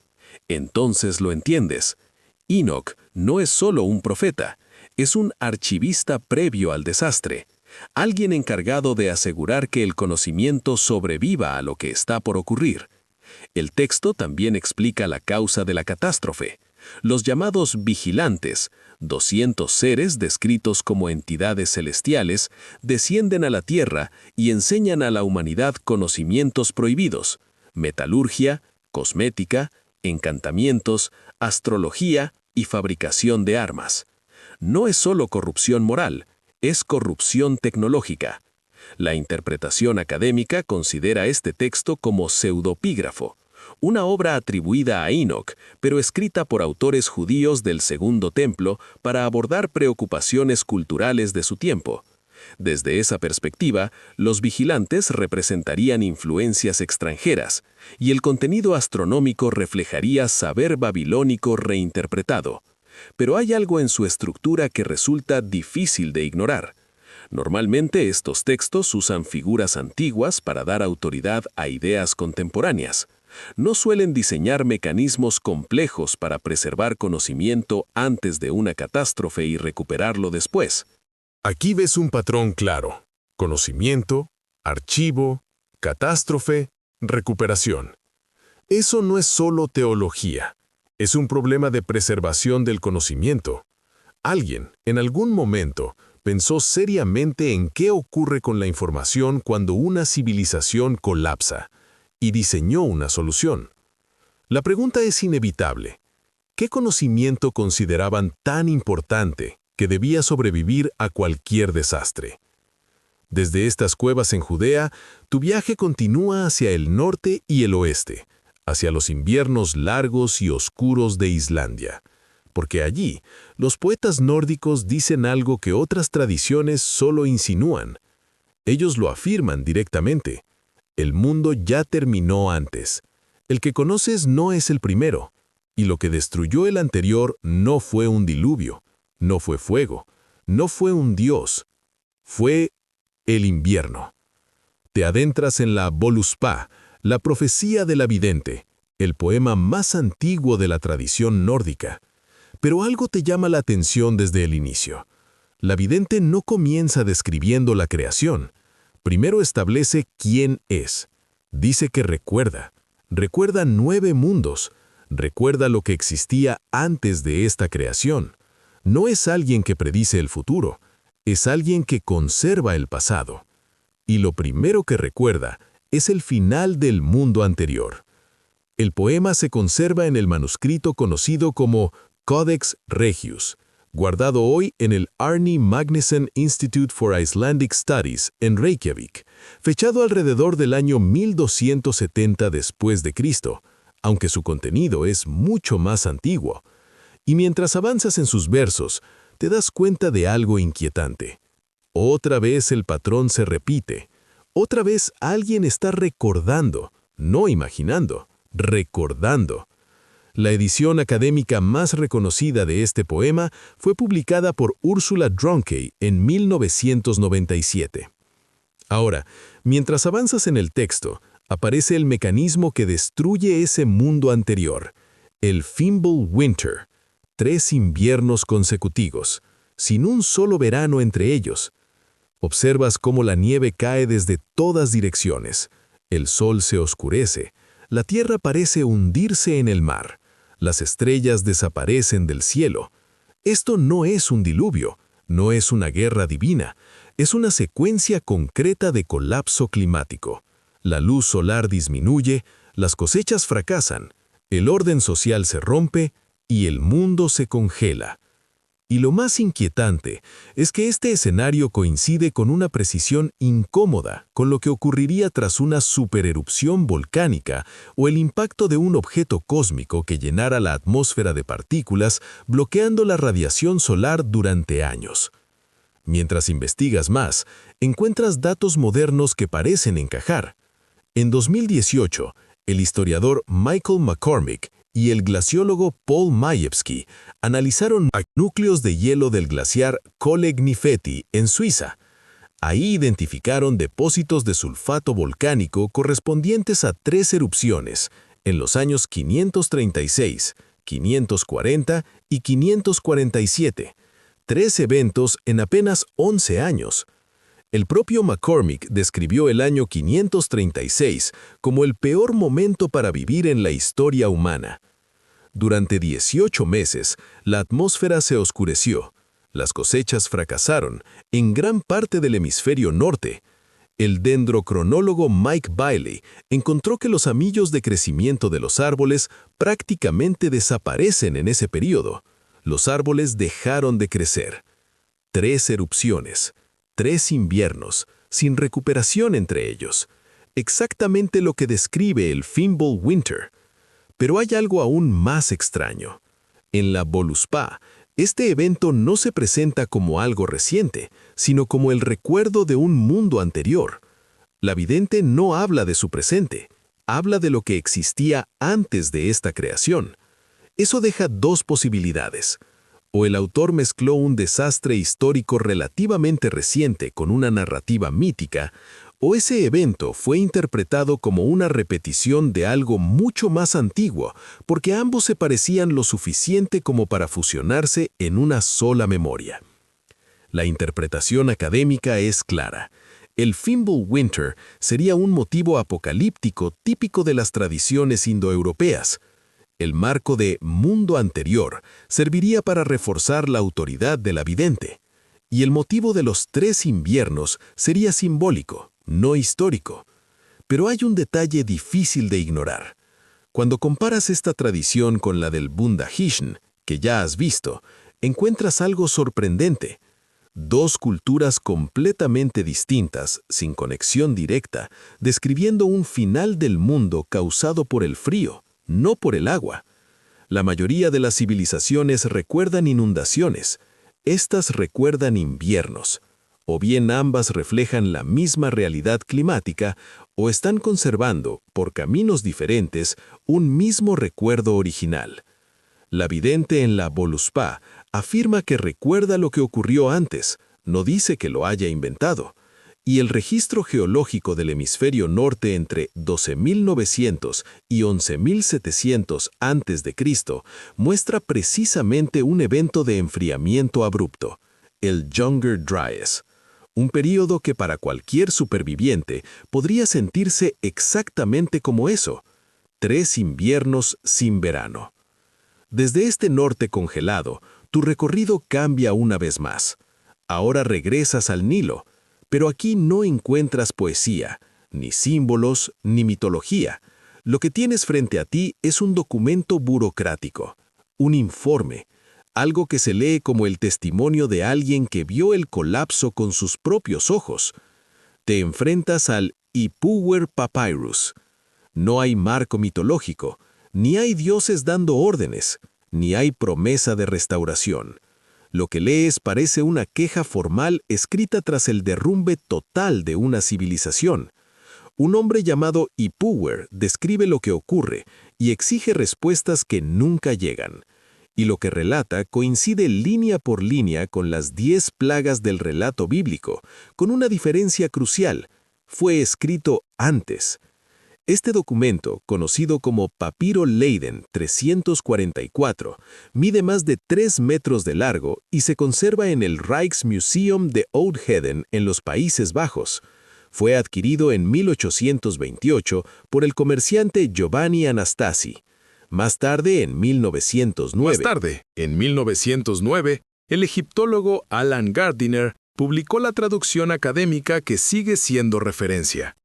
Entonces lo entiendes. Enoch no es solo un profeta, es un archivista previo al desastre, alguien encargado de asegurar que el conocimiento sobreviva a lo que está por ocurrir. El texto también explica la causa de la catástrofe. Los llamados vigilantes, 200 seres descritos como entidades celestiales, descienden a la tierra y enseñan a la humanidad conocimientos prohibidos: metalurgia, cosmética, encantamientos, astrología y fabricación de armas. No es solo corrupción moral, es corrupción tecnológica. La interpretación académica considera este texto como pseudopígrafo, una obra atribuida a Enoch, pero escrita por autores judíos del Segundo Templo para abordar preocupaciones culturales de su tiempo. Desde esa perspectiva, los vigilantes representarían influencias extranjeras, y el contenido astronómico reflejaría saber babilónico reinterpretado. Pero hay algo en su estructura que resulta difícil de ignorar. Normalmente estos textos usan figuras antiguas para dar autoridad a ideas contemporáneas. No suelen diseñar mecanismos complejos para preservar conocimiento antes de una catástrofe y recuperarlo después. Aquí ves un patrón claro: conocimiento, archivo, catástrofe, recuperación. Eso no es solo teología, es un problema de preservación del conocimiento. Alguien, en algún momento, pensó seriamente en qué ocurre con la información cuando una civilización colapsa, y diseñó una solución. La pregunta es inevitable: ¿qué conocimiento consideraban tan importante que debía sobrevivir a cualquier desastre? Desde estas cuevas en Judea, tu viaje continúa hacia el norte y el oeste, hacia los inviernos largos y oscuros de Islandia, porque allí los poetas nórdicos dicen algo que otras tradiciones solo insinúan. Ellos lo afirman directamente. El mundo ya terminó antes. El que conoces no es el primero, y lo que destruyó el anterior no fue un diluvio, no fue fuego, no fue un dios, fue el invierno. Te adentras en la Völuspá, la profecía de la vidente, el poema más antiguo de la tradición nórdica. Pero algo te llama la atención desde el inicio. La vidente no comienza describiendo la creación. Primero establece quién es. Dice que recuerda 9 mundos. Recuerda lo que existía antes de esta creación. No es alguien que predice el futuro, es alguien que conserva el pasado. Y lo primero que recuerda es el final del mundo anterior. El poema se conserva en el manuscrito conocido como Codex Regius, guardado hoy en el Árni Magnússon Institute for Icelandic Studies en Reykjavik, fechado alrededor del año 1270 después de Cristo, aunque su contenido es mucho más antiguo. Y mientras avanzas en sus versos, te das cuenta de algo inquietante. Otra vez el patrón se repite. Otra vez alguien está recordando, no imaginando, recordando. La edición académica más reconocida de este poema fue publicada por Ursula Dronke en 1997. Ahora, mientras avanzas en el texto, aparece el mecanismo que destruye ese mundo anterior, el Fimbulwinter, 3 inviernos consecutivos, sin un solo verano entre ellos. Observas cómo la nieve cae desde todas direcciones, el sol se oscurece, la tierra parece hundirse en el mar, las estrellas desaparecen del cielo. Esto no es un diluvio, no es una guerra divina, es una secuencia concreta de colapso climático. La luz solar disminuye, las cosechas fracasan, el orden social se rompe y el mundo se congela. Y lo más inquietante es que este escenario coincide con una precisión incómoda con lo que ocurriría tras una supererupción volcánica o el impacto de un objeto cósmico que llenara la atmósfera de partículas, bloqueando la radiación solar durante años. Mientras investigas más, encuentras datos modernos que parecen encajar. En 2018, el historiador Michael McCormick y el glaciólogo Paul Majewski analizaron núcleos de hielo del glaciar Colle-Gnifeti en Suiza. Ahí identificaron depósitos de sulfato volcánico correspondientes a 3 erupciones en los años 536, 540 y 547, 3 eventos en apenas 11 años. El propio McCormick describió el año 536 como el peor momento para vivir en la historia humana. Durante 18 meses, la atmósfera se oscureció, las cosechas fracasaron en gran parte del hemisferio norte. El dendrocronólogo Mike Bailey encontró que los anillos de crecimiento de los árboles prácticamente desaparecen en ese periodo. Los árboles dejaron de crecer. 3 erupciones. 3 inviernos, sin recuperación entre ellos. Exactamente lo que describe el Fimbulwinter. Pero hay algo aún más extraño. En la Völuspá, este evento no se presenta como algo reciente, sino como el recuerdo de un mundo anterior. La vidente no habla de su presente, habla de lo que existía antes de esta creación. Eso deja 2 posibilidades. O el autor mezcló un desastre histórico relativamente reciente con una narrativa mítica, o ese evento fue interpretado como una repetición de algo mucho más antiguo, porque ambos se parecían lo suficiente como para fusionarse en una sola memoria. La interpretación académica es clara. El Fimbulwinter sería un motivo apocalíptico típico de las tradiciones indoeuropeas. El marco de mundo anterior serviría para reforzar la autoridad de la vidente, y el motivo de los 3 inviernos sería simbólico, no histórico. Pero hay un detalle difícil de ignorar. Cuando comparas esta tradición con la del Bunda Hishn, que ya has visto, encuentras algo sorprendente. Dos culturas completamente distintas, sin conexión directa, describiendo un final del mundo causado por el frío, no por el agua. La mayoría de las civilizaciones recuerdan inundaciones. Estas recuerdan inviernos. O bien ambas reflejan la misma realidad climática, o están conservando, por caminos diferentes, un mismo recuerdo original. La vidente en la Voluspa afirma que recuerda lo que ocurrió antes, no dice que lo haya inventado. Y el registro geológico del hemisferio norte entre 12.900 y 11.700 a.C. muestra precisamente un evento de enfriamiento abrupto, el Younger Dryas, un período que para cualquier superviviente podría sentirse exactamente como eso, 3 inviernos sin verano. Desde este norte congelado, tu recorrido cambia una vez más. Ahora regresas al Nilo, pero aquí no encuentras poesía, ni símbolos, ni mitología. Lo que tienes frente a ti es un documento burocrático, un informe, algo que se lee como el testimonio de alguien que vio el colapso con sus propios ojos. Te enfrentas al Ipuwer Papyrus. No hay marco mitológico, ni hay dioses dando órdenes, ni hay promesa de restauración. Lo que lees parece una queja formal escrita tras el derrumbe total de una civilización. Un hombre llamado Ipuwer describe lo que ocurre y exige respuestas que nunca llegan. Y lo que relata coincide línea por línea con las 10 plagas del relato bíblico, con una diferencia crucial: fue escrito antes. Este documento, conocido como Papiro Leiden 344, mide más de 3 metros de largo y se conserva en el Rijksmuseum de Oudheden en los Países Bajos. Fue adquirido en 1828 por el comerciante Giovanni Anastasi. Más tarde, en 1909, el egiptólogo Alan Gardiner publicó la traducción académica que sigue siendo referencia.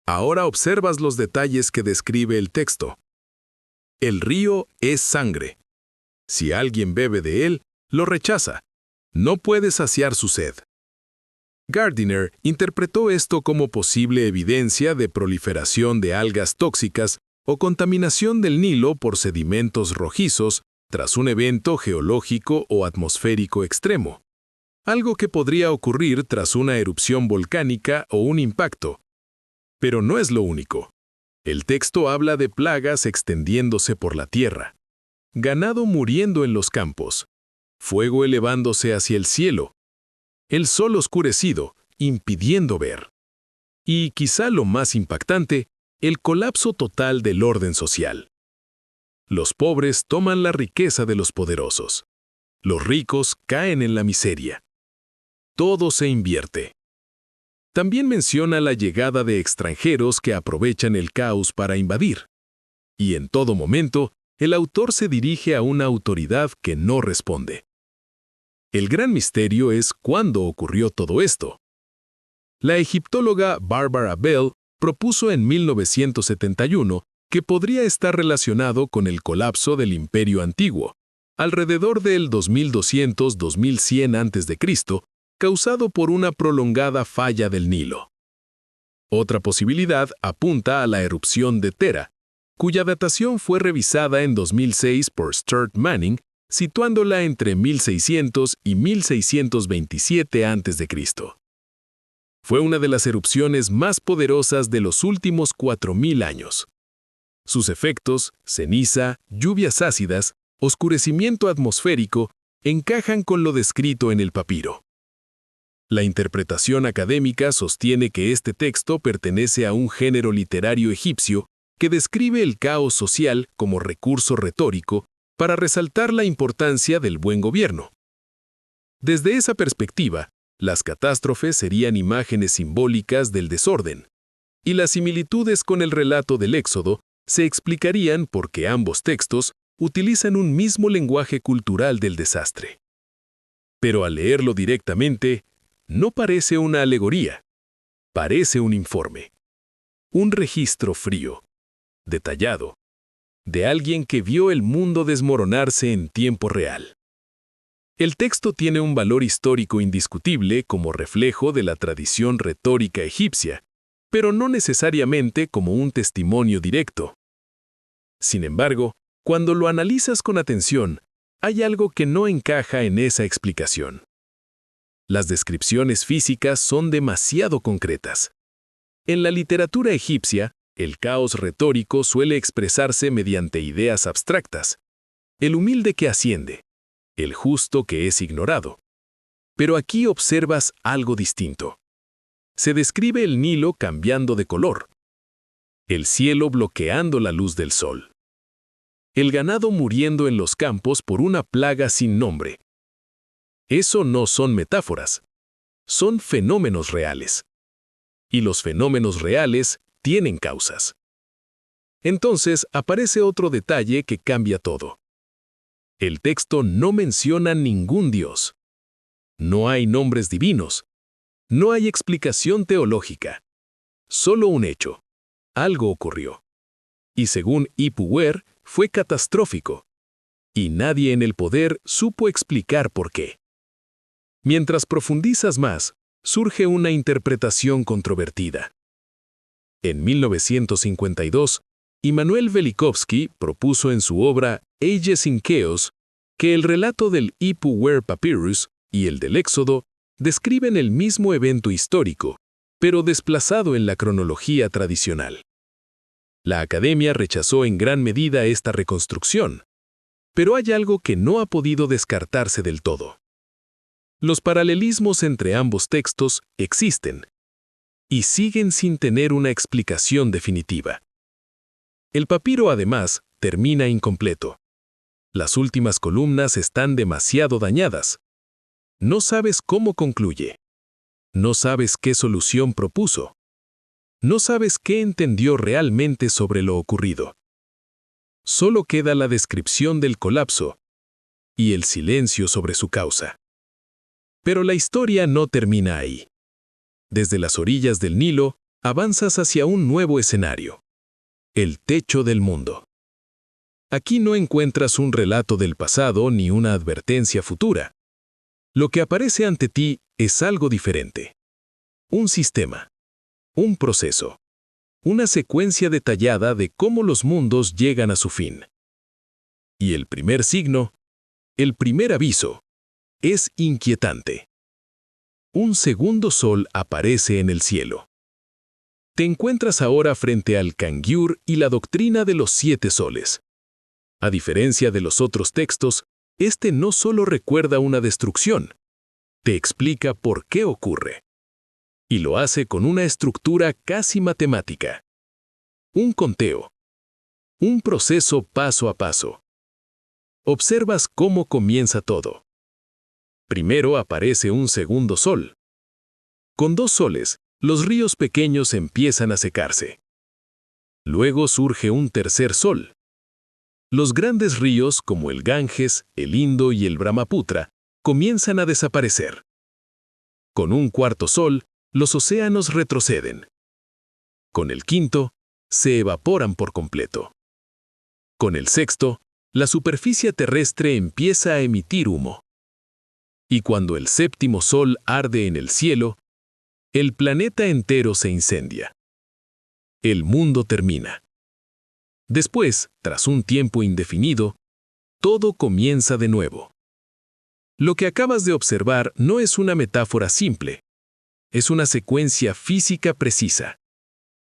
Ahora observas los detalles que describe el texto. El río es sangre. Si alguien bebe de él, lo rechaza. No puede saciar su sed. Gardiner interpretó esto como posible evidencia de proliferación de algas tóxicas o contaminación del Nilo por sedimentos rojizos tras un evento geológico o atmosférico extremo. Algo que podría ocurrir tras una erupción volcánica o un impacto. Pero no es lo único. El texto habla de plagas extendiéndose por la tierra, ganado muriendo en los campos, fuego elevándose hacia el cielo, el sol oscurecido, impidiendo ver. Y quizá lo más impactante, el colapso total del orden social. Los pobres toman la riqueza de los poderosos. Los ricos caen en la miseria. Todo se invierte. También menciona la llegada de extranjeros que aprovechan el caos para invadir. Y en todo momento, el autor se dirige a una autoridad que no responde. El gran misterio es cuándo ocurrió todo esto. La egiptóloga Barbara Bell propuso en 1971 que podría estar relacionado con el colapso del Imperio Antiguo, alrededor del 2200-2100 a.C., causado por una prolongada falla del Nilo. Otra posibilidad apunta a la erupción de Tera, cuya datación fue revisada en 2006 por Stuart Manning, situándola entre 1600 y 1627 a.C. Fue una de las erupciones más poderosas de los últimos 4000 años. Sus efectos, ceniza, lluvias ácidas, oscurecimiento atmosférico, encajan con lo descrito en el papiro. La interpretación académica sostiene que este texto pertenece a un género literario egipcio que describe el caos social como recurso retórico para resaltar la importancia del buen gobierno. Desde esa perspectiva, las catástrofes serían imágenes simbólicas del desorden, y las similitudes con el relato del Éxodo se explicarían porque ambos textos utilizan un mismo lenguaje cultural del desastre. Pero al leerlo directamente, no parece una alegoría, parece un informe. Un registro frío, detallado, de alguien que vio el mundo desmoronarse en tiempo real. El texto tiene un valor histórico indiscutible como reflejo de la tradición retórica egipcia, pero no necesariamente como un testimonio directo. Sin embargo, cuando lo analizas con atención, hay algo que no encaja en esa explicación. Las descripciones físicas son demasiado concretas. En la literatura egipcia, el caos retórico suele expresarse mediante ideas abstractas. El humilde que asciende, el justo que es ignorado. Pero aquí observas algo distinto. Se describe el Nilo cambiando de color, el cielo bloqueando la luz del sol, el ganado muriendo en los campos por una plaga sin nombre. Eso no son metáforas, son fenómenos reales. Y los fenómenos reales tienen causas. Entonces aparece otro detalle que cambia todo. El texto no menciona ningún dios. No hay nombres divinos. No hay explicación teológica. Solo un hecho. Algo ocurrió. Y según Ipuwer, fue catastrófico. Y nadie en el poder supo explicar por qué. Mientras profundizas más, surge una interpretación controvertida. En 1952, Immanuel Velikovsky propuso en su obra Ages in Chaos que el relato del Ipuwer Papyrus y el del Éxodo describen el mismo evento histórico, pero desplazado en la cronología tradicional. La Academia rechazó en gran medida esta reconstrucción, pero hay algo que no ha podido descartarse del todo. Los paralelismos entre ambos textos existen y siguen sin tener una explicación definitiva. El papiro, además, termina incompleto. Las últimas columnas están demasiado dañadas. No sabes cómo concluye. No sabes qué solución propuso. No sabes qué entendió realmente sobre lo ocurrido. Solo queda la descripción del colapso y el silencio sobre su causa. Pero la historia no termina ahí. Desde las orillas del Nilo, avanzas hacia un nuevo escenario. El techo del mundo. Aquí no encuentras un relato del pasado ni una advertencia futura. Lo que aparece ante ti es algo diferente. Un sistema. Un proceso. Una secuencia detallada de cómo los mundos llegan a su fin. Y el primer signo, el primer aviso, es inquietante. Un segundo sol aparece en el cielo. Te encuentras ahora frente al Kangyur y la doctrina de los 7 soles. A diferencia de los otros textos, este no solo recuerda una destrucción, te explica por qué ocurre. Y lo hace con una estructura casi matemática. Un conteo. Un proceso paso a paso. Observas cómo comienza todo. Primero aparece un segundo sol. Con 2 soles, los ríos pequeños empiezan a secarse. Luego surge un tercer sol. Los grandes ríos como el Ganges, el Indo y el Brahmaputra comienzan a desaparecer. Con un cuarto sol, los océanos retroceden. Con el quinto, se evaporan por completo. Con el sexto, la superficie terrestre empieza a emitir humo. Y cuando el séptimo sol arde en el cielo, el planeta entero se incendia. El mundo termina. Después, tras un tiempo indefinido, todo comienza de nuevo. Lo que acabas de observar no es una metáfora simple. Es una secuencia física precisa.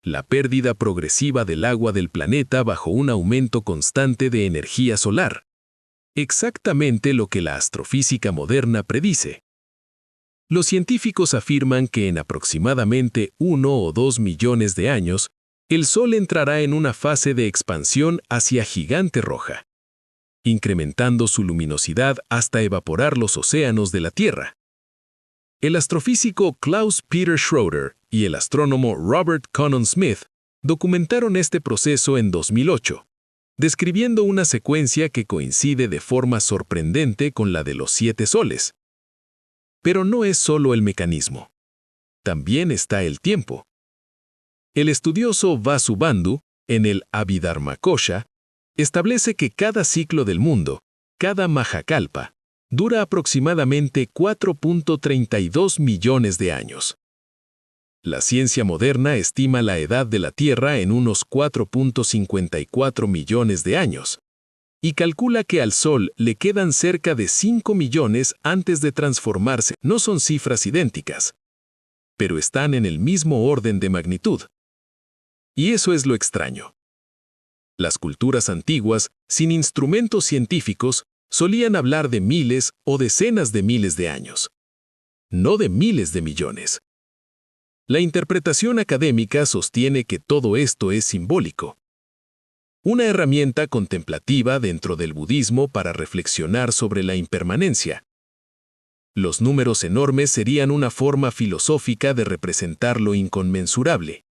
La pérdida progresiva del agua del planeta bajo un aumento constante de energía solar. Exactamente lo que la astrofísica moderna predice. Los científicos afirman que en aproximadamente 1 o 2 millones de años, el Sol entrará en una fase de expansión hacia gigante roja, incrementando su luminosidad hasta evaporar los océanos de la Tierra. El astrofísico Klaus-Peter Schroeder y el astrónomo Robert Connon Smith documentaron este proceso en 2008, describiendo una secuencia que coincide de forma sorprendente con la de los 7 soles. Pero no es solo el mecanismo. También está el tiempo. El estudioso Vasubandhu, en el Abhidharmakosha, establece que cada ciclo del mundo, cada Mahakalpa, dura aproximadamente 4.32 millones de años. La ciencia moderna estima la edad de la Tierra en unos 4.54 millones de años y calcula que al Sol le quedan cerca de 5 millones antes de transformarse. No son cifras idénticas, pero están en el mismo orden de magnitud. Y eso es lo extraño. Las culturas antiguas, sin instrumentos científicos, solían hablar de miles o decenas de miles de años, no de miles de millones. La interpretación académica sostiene que todo esto es simbólico, una herramienta contemplativa dentro del budismo para reflexionar sobre la impermanencia. Los números enormes serían una forma filosófica de representar lo inconmensurable,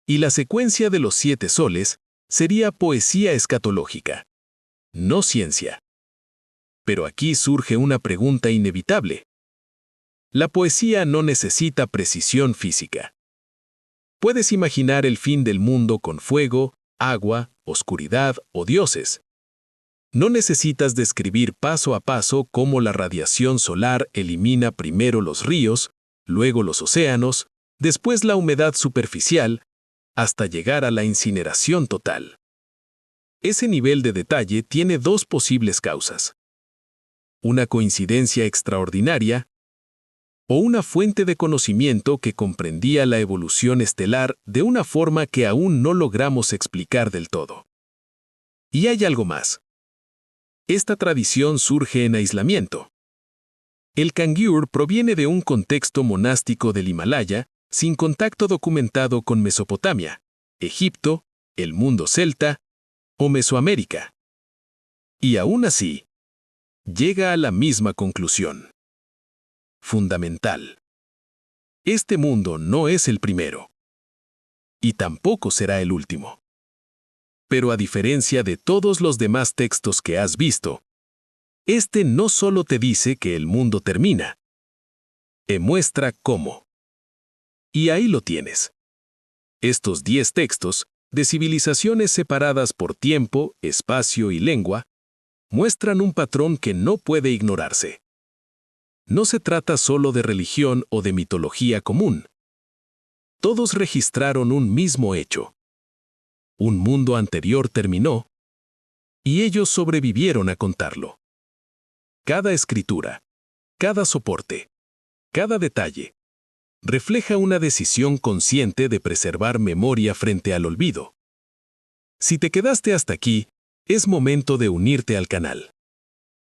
y la secuencia de los 7 soles sería poesía escatológica, no ciencia. Pero aquí surge una pregunta inevitable. La poesía no necesita precisión física. Puedes imaginar el fin del mundo con fuego, agua, oscuridad o dioses. No necesitas describir paso a paso cómo la radiación solar elimina primero los ríos, luego los océanos, después la humedad superficial, hasta llegar a la incineración total. Ese nivel de detalle tiene 2 posibles causas: una coincidencia extraordinaria o una fuente de conocimiento que comprendía la evolución estelar de una forma que aún no logramos explicar del todo. Y hay algo más. Esta tradición surge en aislamiento. El Kangyur proviene de un contexto monástico del Himalaya, sin contacto documentado con Mesopotamia, Egipto, el mundo celta o Mesoamérica. Y aún así, llega a la misma conclusión. Fundamental. Este mundo no es el primero. Y tampoco será el último. Pero a diferencia de todos los demás textos que has visto, este no solo te dice que el mundo termina, te muestra cómo. Y ahí lo tienes. Estos 10 textos, de civilizaciones separadas por tiempo, espacio y lengua, muestran un patrón que no puede ignorarse. No se trata solo de religión o de mitología común. Todos registraron un mismo hecho. Un mundo anterior terminó, y ellos sobrevivieron a contarlo. Cada escritura, cada soporte, cada detalle, refleja una decisión consciente de preservar memoria frente al olvido. Si te quedaste hasta aquí, es momento de unirte al canal.